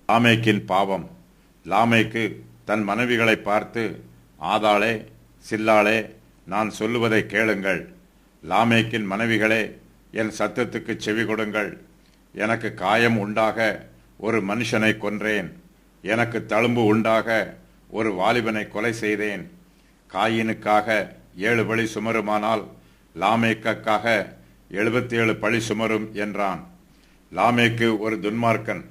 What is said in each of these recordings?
லாமேக்கின் பாவம். லாமேக்கு தன் மனைவிகளை பார்த்து, ஆதாளே, சில்லாளே, நான் சொல்லுவதை கேளுங்கள். லாமேக்கின் மனைவிகளே, என் சத்தத்துக்கு செவி கொடுங்கள். எனக்கு காயம் உண்டாக ஒரு மனுஷனை கொன்றேன். எனக்கு தழும்பு உண்டாக ஒரு வாலிபனை கொலை செய்தேன். காயினுக்காக 7 பழி சுமருமானால் லாமேக்காக 77 பழி சுமரும் என்றான். லாமேக்கு ஒரு துன்மார்க்கன்.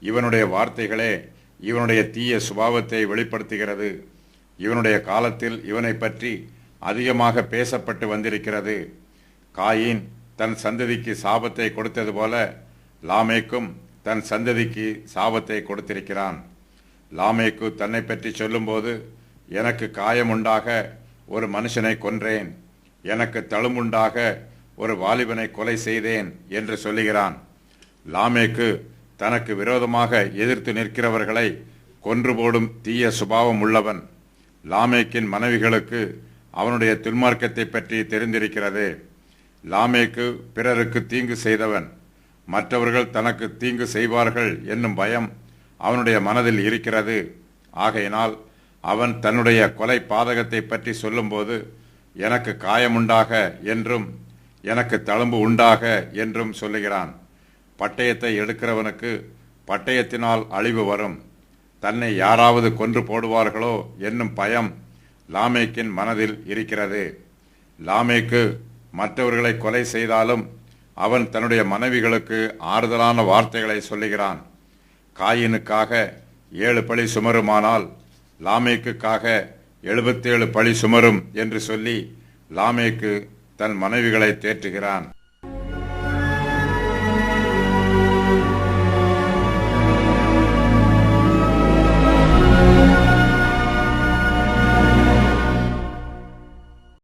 இவனுடைய வார்த்தைகளே இவனுடைய தீய சுபாவத்தை வெளிப்படுத்துகிறது. இவனுடைய காலத்தில் இவனை பற்றி அதிகமாக பேசப்பட்டு வந்திருக்கிறது. காயின் தன் சந்ததிக்கு சாபத்தை கொடுத்தது போல லாமேக்கும் தன் சந்ததிக்கு சாபத்தை கொடுத்திருக்கிறான். லாமேக்கு தன்னை பற்றி சொல்லும்போது, எனக்கு காயமுண்டாக ஒரு மனுஷனை கொன்றேன், எனக்கு தழும்புண்டாக ஒரு வாலிபனை கொலை செய்தேன் என்று சொல்லுகிறான். லாமேக்கு தனக்கு விரோதமாக எதிர்த்து நிற்கிறவர்களை கொன்று போடும் தீய சுபாவம் உள்ளவன். லாமேக்கின் மனைவிகளுக்கு அவனுடைய துன்மார்க்கத்தை பற்றி தெரிந்திருக்கிறது. லாமேக்கு பிறருக்கு தீங்கு செய்தவன். மற்றவர்கள் தனக்கு தீங்கு செய்வார்கள் என்னும் பயம் அவனுடைய மனதில் இருக்கிறது. ஆகையினால் அவன் தன்னுடைய கொலை பாதகத்தை பற்றி சொல்லும்போது, எனக்கு காயமுண்டாக என்றும் எனக்கு தழும்பு உண்டாக என்றும் சொல்லுகிறான். பட்டயத்தை எடுக்கிறவனுக்கு பட்டயத்தினால் அழிவு வரும். தன்னை யாராவது கொன்று போடுவார்களோ என்னும் பயம் லாமேக்கின் மனதில் இருக்கிறது. லாமேக்கு மற்றவர்களை கொலை செய்தாலும் அவன் தன்னுடைய மனைவிகளுக்கு ஆறுதலான வார்த்தைகளை சொல்லுகிறான். காயினுக்காக 7 பழி சுமருமானால் லாமேக்குக்காக 77 பழி சுமரும் என்று சொல்லி லாமேக்கு தன் மனைவிகளை தேற்றுகிறான்.